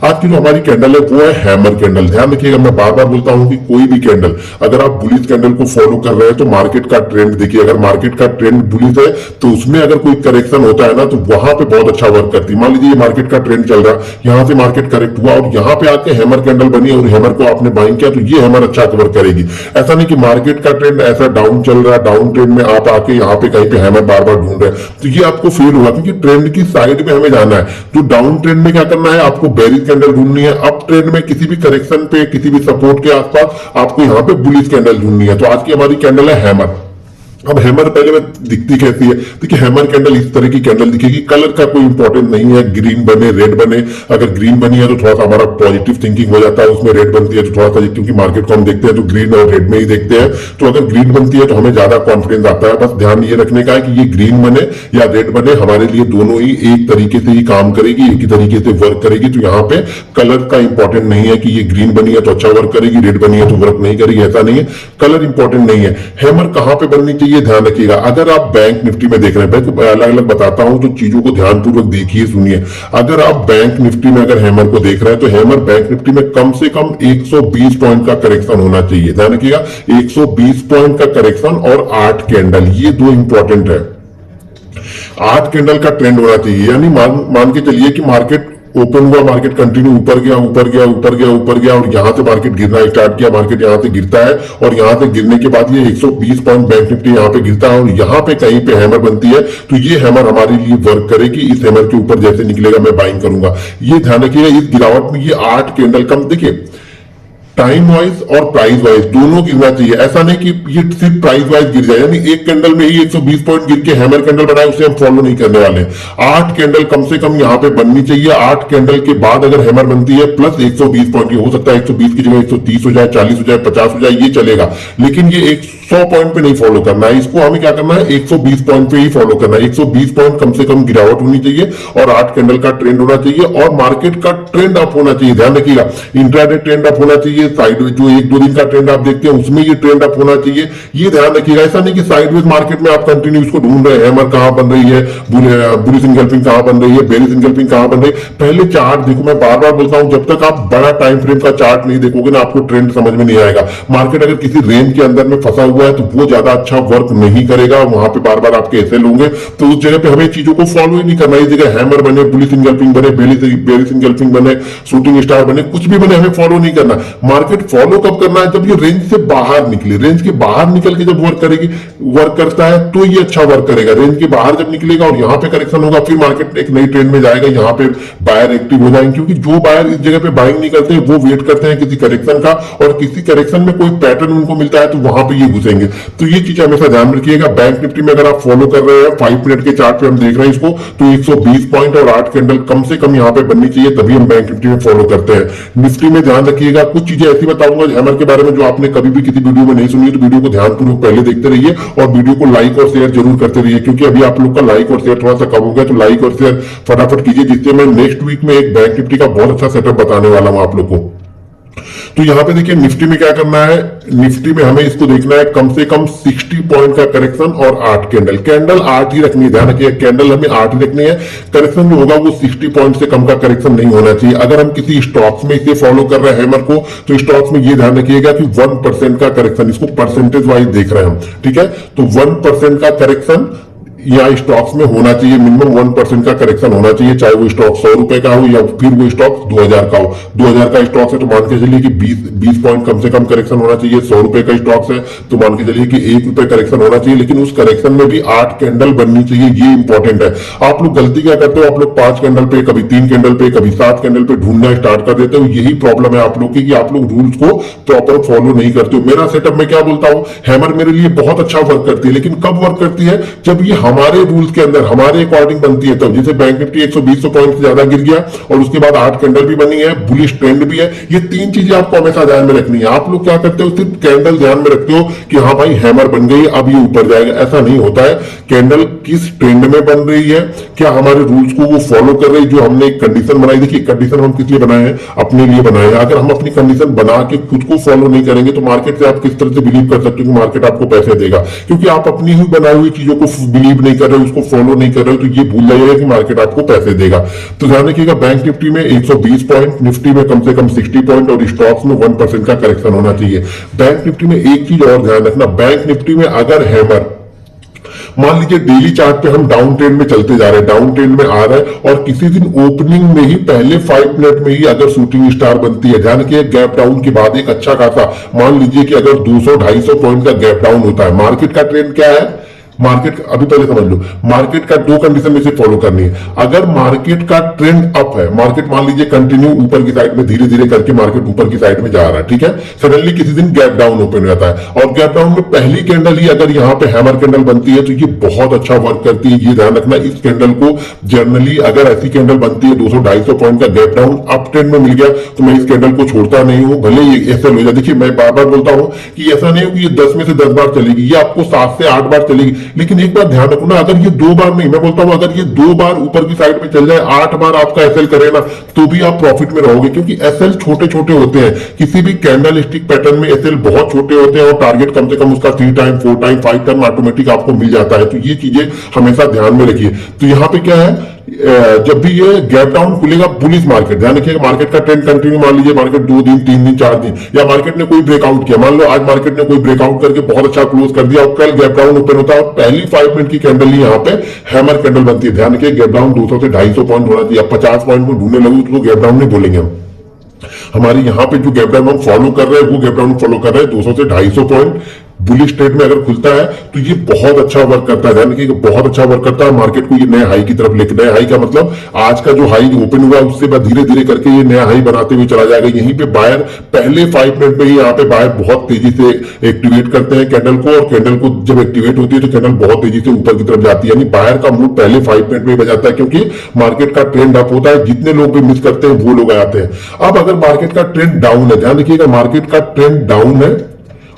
आज की जो हमारी कैंडल है वो है हैमर कैंडल। ध्यान रखिएगा, मैं बार बार बोलता हूं कि कोई भी कैंडल अगर आप बुलिश कैंडल को फॉलो कर रहे हैं तो मार्केट का ट्रेंड देखिए, अगर मार्केट का ट्रेंड बुलिश है तो उसमें अगर कोई करेक्शन होता है ना तो वहां पे बहुत अच्छा वर्क करती है। मान लीजिए मार्केट का ट्रेंड चल रहा है, यहां से मार्केट करेक्ट हुआ और यहां पे आके हैमर कैंडल बनी और हैमर को आपने बाइंग किया तो ये हैमर अच्छा कवर करेगी। ऐसा नहीं कि मार्केट का ट्रेंड ऐसा डाउन चल रहा है, डाउन ट्रेंड में आप आके यहाँ पे कहीं पे हैमर बार बार ढूंढ रहे हैं तो ये आपको फील होगा, क्योंकि ट्रेंड की साइड में हमें जाना है। तो डाउन ट्रेंड में क्या करना है, आपको बेरिश कैंडल ढूंढनी है। अप ट्रेंड में किसी भी करेक्शन पे, किसी भी सपोर्ट के आसपास आपको यहाँ पे बुलिश कैंडल ढूंढनी है। तो आज की हमारी कैंडल है हैमर। अब हैमर पहले में दिखती कैसी है, देखिए हैमर कैंडल इस तरह की कैंडल दिखेगी। कलर का कोई इंपॉर्टेंट नहीं है, ग्रीन बने रेड बने। अगर ग्रीन बनी है तो थोड़ा सा हमारा पॉजिटिव थिंकिंग हो जाता है, उसमें रेड बनती है तो थोड़ा सा, क्योंकि मार्केट को हम देखते हैं तो ग्रीन और रेड में ही देखते हैं, तो अगर ग्रीन बनती है तो हमें ज्यादा कॉन्फिडेंस आता है। बस ध्यान ये रखने का है कि ये ग्रीन बने या रेड बने, हमारे लिए दोनों ही एक तरीके से ही काम करेगी, एक ही तरीके से वर्क करेगी। तो यहाँ पे कलर का इंपॉर्टेंट नहीं है कि ये ग्रीन बनी है तो अच्छा वर्क करेगी, रेड बनी है तो वर्क नहीं करेगी, ऐसा नहीं है। कलर इंपॉर्टेंट नहीं है। हैमर कहां पे बननी चाहिए ध्यान रखिएगा। अगर आप बैंक निफ्टी में देख रहे हैं, मैं अलग अलग बताता हूं तो चीजों को ध्यानपूर्वक देखिए, सुनिए। अगर आप बैंक निफ्टी में अगर हैमर को देख रहे हैं तो हैमर बैंक निफ्टी में कम से कम 120 पॉइंट का करेक्शन होना चाहिए। ध्यान रखिएगा, 120 पॉइंट का करेक्शन और 8 कैंडल, ये दो इंपॉर्टेंट है। 8 कैंडल का ट्रेंड होना चाहिए, यानी मान के चलिए कि मार्केट ओपन हुआ, मार्केट कंटिन्यू ऊपर गया ऊपर गया ऊपर गया ऊपर गया और यहां से मार्केट गिरना स्टार्ट किया, मार्केट यहां से गिरता है और यहां से गिरने के बाद ये 120 पॉइंट बैंक निफ्टी यहां पे गिरता है और यहां पे कहीं पे हैमर बनती है तो ये हैमर हमारे लिए वर्क करेगी। इस हैमर के ऊपर जैसे निकलेगा मैं बाइंग करूंगा। ये ध्यान रखिएगा, इस गिरावट में ये 8 कैंडल कम, देखिए टाइम वाइज और प्राइस वाइज दोनों गिरना चाहिए। ऐसा नहीं कि ये सिर्फ प्राइस वाइज गिर जाए, यानी एक कैंडल में ही 120 पॉइंट गिर के हैमर कैंडल बनाए उसे हम फॉलो नहीं करने वाले। 8 कैंडल कम से कम यहां पे बननी चाहिए। 8 कैंडल के बाद अगर हैमर बनती है प्लस 120 पॉइंट, हो सकता है 120 की जगह 130 हो जाए, 40 हो जाए, 50 हो जाए, ये चलेगा, लेकिन ये 100 पॉइंट पे नहीं फॉलो करना है। इसको हमें क्या करना है, 120 पॉइंट पे ही फॉलो करना है। 120 पॉइंट कम से कम गिरावट होनी चाहिए और 8 कैंडल का ट्रेंड होना चाहिए और मार्केट का ट्रेंड अप होना चाहिए। ध्यान रखिएगा, इंट्राडे ट्रेंड अप होना चाहिए, साइड जो एक दो दिन का ट्रेंड आप देखते हैं उसमें ये ट्रेंड अप होना चाहिए, ये ध्यान रखिएगा। ऐसा नहीं कि साइडवेज मार्केट में आप कंटिन्यू इसको ढूंढ रहे हैं, हैमर कहां बन रही है, बुलिश इंगल्फिंग कहां बन रही है, बेरिश इंगल्फिंग कहां बन रही है। पहले चार्ट देखो, मैं बार बार बोलता हूं, जब तक आप बड़ा टाइम फ्रेम का चार्ट नहीं देखोगे ना आपको ट्रेंड समझ में नहीं आएगा। मार्केट अगर किसी रेंज के अंदर में फंसा हुआ है तो वो ज्यादा अच्छा वर्क नहीं करेगा, वहां पे बार बार आपके एसएल होंगे, तो उस जगह पे हमें चीजों को फॉलो ही नहीं करना। इस जगह हैमर बने, बुलिश इंगल्फिंग बने, बेरिश इंगल्फिंग बने, शूटिंग स्टार बने, कुछ भी बने, हमें फॉलो नहीं करना। मार्केट फॉलो कब करना है, जब ये रेंज से बाहर निकले। रेंज के बाहर निकल के जब वर्क करता है तो ये अच्छा वर्क करेगा। रेंज के बाहर जब निकलेगा और यहां पे करेक्शन होगा फिर मार्केट एक नई ट्रेंड में जाएगा, यहां पे बायर एक्टिव हो जाएंगे, क्योंकि जो बायर इस जगह पे बाइंग नहीं करते वो वेट करते हैं किसी करेक्शन का, और किसी करेक्शन में कोई पैटर्न उनको मिलता है तो वहां पे ये घुसेंगे। तो ये चीज हमेशा ध्यान रखिएगा। बैंक निफ्टी में अगर आप फॉलो कर रहे हैं 5 मिनट के चार्ट पे हम देख रहे हैं इसको, तो 120 पॉइंट और 8 कैंडल कम से कम यहां पे बननी चाहिए, तभी हम बैंक निफ्टी में फॉलो करते हैं। निफ्टी में ध्यान रखिएगा, कुछ चीजें ऐसी बताऊंगा हैमर के बारे में जो आपने कभी भी किसी वीडियो में नहीं सुनी, तो वीडियो को ध्यानपूर्वक पहले देखते रहिए और वीडियो को लाइक और शेयर जरूर करते रहिए, क्योंकि अभी आप लोग का लाइक और शेयर थोड़ा सा कम हो गया, तो लाइक और शेयर फटाफट कीजिए, जिससे मैं नेक्स्ट वीक में एक बैंक निफ्टी का बहुत अच्छा सेटअप बताने वाला हूं आप लोग को। तो यहां पे देखिए निफ्टी में क्या करना है, निफ्टी में हमें इसको देखना है कम से कम 60 पॉइंट का करेक्शन और 8 कैंडल। कैंडल 8 ही रखनी है, ध्यान रखिए, कैंडल हमें 8 ही रखनी है। करेक्शन जो होगा वो 60 पॉइंट से कम का करेक्शन नहीं होना चाहिए। अगर हम किसी स्टॉक्स में इसे फॉलो कर रहे हैं हैमर को, तो स्टॉक्स में ये ध्यान रखिएगा कि 1% का करेक्शन, इसको परसेंटेज वाइज देख रहे हैं हम, ठीक है। तो 1% का करेक्शन या स्टॉक्स में होना चाहिए, मिनिमम 1% का करेक्शन होना चाहिए, चाहे वो स्टॉक 100 रुपए का हो या फिर वो स्टॉक 2000 का हो। 2000 का स्टॉक है तो मान के चलिए कि 20 पॉइंट कम से कम करेक्शन होना चाहिए। 100 रुपए का स्टॉक है तो मान के चलिए कि 1 रुपए करेक्शन होना चाहिए, लेकिन उस करेक्शन में भी 8 कैंडल बननी चाहिए, ये इंपॉर्टेंट है। आप लोग गलती क्या करते हो, आप लोग 5 कैंडल पे, कभी 3 कैंडल पे, कभी 7 कैंडल पे ढूंढना स्टार्ट कर देते हो। यही प्रॉब्लम है आप लोग की कि आप लोग रूल्स को प्रॉपर फॉलो नहीं करते हो। मेरा सेटअप में क्या बोलता हूं, हैमर मेरे लिए बहुत अच्छा वर्क करती है, लेकिन कब वर्क करती है, जब ये हमारे रूल्स के अंदर हमारे अकॉर्डिंग बनती है तब। जैसे बैंक निफ्टी 120 पॉइंट से ज्यादा गिर गया और उसके बाद 8 कैंडल भी बनी है, बुलिश ट्रेंड भी है, ये 3 चीजें आपको हमेशा ध्यान में रखनी है। आप लोग क्या करते हो, सिर्फ कैंडल ध्यान में रखते हो कि हाँ भाई हैमर बन गई अब ये ऊपर जाएगा, ऐसा नहीं होता है। कैंडल किस ट्रेंड में बन रही है, क्या हमारे रूल्स को वो फॉलो कर रही है, जो हमने एक कंडीशन बनाई। देखिए कंडीशन हम किस लिए बनाए हैं, अपने लिए बनाए हैं। अगर हम अपनी कंडीशन बना के खुद को फॉलो नहीं करेंगे तो मार्केट से आप किस तरह से बिलीव कर सकते हो कि मार्केट आपको पैसे देगा, क्योंकि आप अपनी ही बनाई हुई चीजों को बिलीव बिलीव नहीं कर रहे हो, उसको फॉलो नहीं कर रहे हो, तो ये भूल जाइएगा कि मार्केट आपको पैसे देगा। तो ध्यान रखिएगा, बैंक निफ्टी में 120 पॉइंट, निफ्टी में कम से कम 60 पॉइंट और स्टॉक्स में 1% का करेक्शन होना चाहिए। बैंक निफ्टी में एक चीज और ध्यान रखना, बैंक निफ्टी में अगर हैमर मान लीजिए डेली चार्ट पे हम डाउन ट्रेंड में चलते जा रहे हैं, डाउन ट्रेंड में आ रहे हैं और किसी दिन ओपनिंग में ही पहले 5 मिनट में ही अगर शूटिंग स्टार बनती है, ध्यान रखिए गैप डाउन के बाद एक अच्छा खासा, मान लीजिए कि अगर 200-250 पॉइंट का गैप डाउन होता है, मार्केट का ट्रेंड क्या है, मार्केट अभी पहले समझ लो, मार्केट का दो कंडीशन में से फॉलो करनी है। अगर मार्केट का ट्रेंड अप है, मार्केट मान लीजिए कंटिन्यू ऊपर की साइड में धीरे धीरे करके मार्केट ऊपर की साइड में जा रहा है, ठीक है, सडनली किसी दिन गैप डाउन ओपन हो जाता है और गैप डाउन में पहली कैंडल ही अगर यहां पे हैमर कैंडल बनती है तो ये बहुत अच्छा वर्क करती है। ये ध्यान रखना, इस कैंडल को जनरली अगर ऐसी कैंडल बनती है 200-250 पॉइंट का गैप डाउन अप ट्रेंड में मिल गया तो मैं इस कैंडल को छोड़ता नहीं हूं, भले ये ऐसा हो जाए। देखिए मैं बार बार बोलता हूं कि ऐसा नहीं हो कि ये 10 में से 10 बार चलेगी, ये आपको 7 से 8 बार चलेगी, लेकिन एक बार ध्यान रखो ना, अगर ये 2 बार नहीं, मैं बोलता हूं अगर ये 2 बार ऊपर की साइड में चल जाए, 8 बार आपका एसएल करे ना, तो भी आप प्रॉफिट में रहोगे, क्योंकि एसएल छोटे छोटे होते हैं। किसी भी कैंडल स्टिक पैटर्न में एसएल बहुत छोटे होते हैं और टारगेट कम से कम उसका 3 टाइम 4 टाइम 5 टाइम ऑटोमेटिक आपको मिल जाता है। तो ये चीजें हमेशा ध्यान में रखिए। तो यहाँ पे क्या है, जब भी ये गैप डाउन खुलेगा बुलिश मार्केट, ध्यान रखिएगा मार्केट का ट्रेंड कंटिन्यू, मान लीजिए मार्केट 2 दिन 3 दिन 4 दिन या मार्केट ने कोई ब्रेकआउट किया, मान लो आज मार्केट ने कोई ब्रेकआउट करके बहुत अच्छा क्लोज कर दिया और कल गैप डाउन ओपन होता है और पहली 5 मिनट की कैंडल ही यहाँ पे हैमर कैंडल बनती है। ध्यान रखिए गैप डाउन 200 से 250 पॉइंट होना चाहिए। 50 पॉइंट में ढूंढने लगू तो गैप डाउन नहीं बोलेंगे हम। हमारी यहाँ पे जो गैप डाउन हम फॉलो कर रहे हैं वो गैप डाउन फॉलो कर रहे हैं 200 से 250 पॉइंट बुलिश ट्रेड में अगर खुलता है तो ये बहुत अच्छा वर्क करता है। ध्यान रखिए बहुत अच्छा वर्क करता है, मार्केट को ये नए हाई की तरफ लेकर, नए हाई का मतलब आज का जो हाई ओपन हुआ उससे बाद धीरे धीरे करके ये नया हाई बनाते हुए चला जाएगा। यहीं पे बायर पहले 5 मिनट में ही यहाँ पे बायर बहुत तेजी से एक्टिवेट करते हैं कैंडल को, और कैंडल को जब एक्टिवेट होती है तो कैंडल बहुत तेजी से ऊपर की तरफ जाती है, यानी बायर का मूव पहले 5 मिनट में ही बजाता है, क्योंकि मार्केट का ट्रेंड अप होता है, जितने लोग भी मिस करते हैं वो लोग आते हैं। अब अगर मार्केट का ट्रेंड डाउन है, ध्यान रखिएगा मार्केट का ट्रेंड डाउन है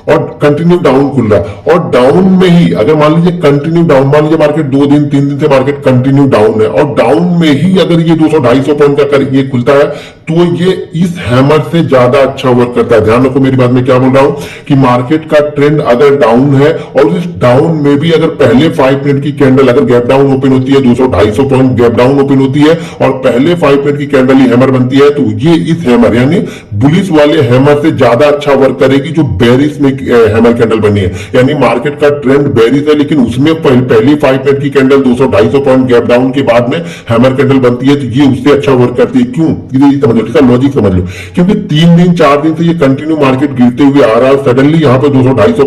और कंटिन्यू डाउन खुल रहा है और डाउन में ही अगर मान लीजिए कंटिन्यू डाउन, मान लीजिए मार्केट 2 दिन 3 दिन से मार्केट कंटिन्यू डाउन है और डाउन में ही अगर ये 200-250 पॉइंट का ये खुलता है तो ये इस हैमर से ज्यादा अच्छा वर्क करता है। ध्यान रखो मेरी बात में क्या बोल रहा हूं कि मार्केट का ट्रेंड अगर डाउन है और इस डाउन में भी अगर पहले 5 मिनट की कैंडल अगर गैप डाउन ओपन होती है, 200-250 पॉइंट गैप डाउन ओपन होती है और पहले 5 मिनट की कैंडल ही हैमर बनती है, तो ये इस हैमर यानी बुलिश वाले हैमर से ज्यादा अच्छा वर्क करेगी जो बेरिश में हैमर कैंडल बनी है। यानी मार्केट का ट्रेंड बेरिश है लेकिन उसमें पहली 5 मिनट की कैंडल 200-250 पॉइंट गैप डाउन के बाद में हैमर कैंडल बनती है, तो ये उससे अच्छा वर्क करती है। क्यों, ये समझ लो, इसका लॉजिक समझ लो, क्योंकि 3 दिन 4 दिन से ये कंटिन्यू मार्केट गिरते हुए आ रहा है, सडनली यहाँ पे 200-250